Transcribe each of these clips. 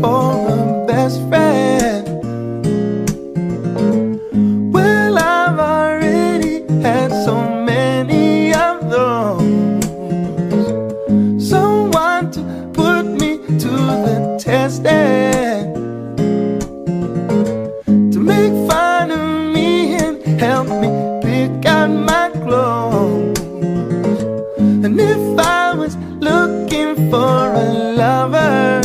for a best friend. Well, I've already had so many of those. Someone to put me to the test and to make fun of me and help me pick out my clothes. And if I was looking for a lover,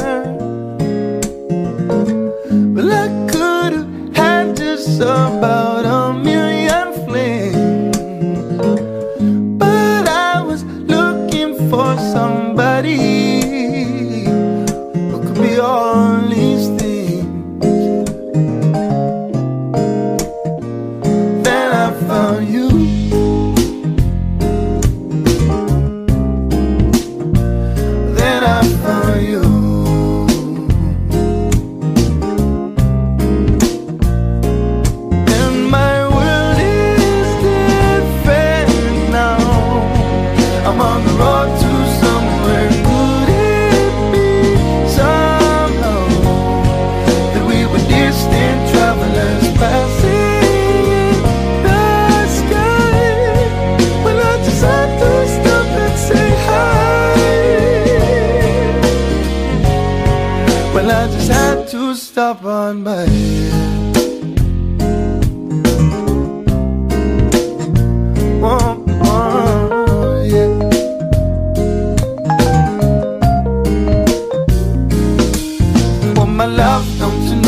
well, I could have had just about a million flings. But I was looking for somebody who could be all these things. Then I found you. Then I found you. And my world is different now. I'm on the road to somewhere. Could it be somehow that we were distant travelers passing the sky? Well, I just had to stop and say hi. Well, I just had to stop on by. Oh, oh, yeah. Oh, my love, don't you know?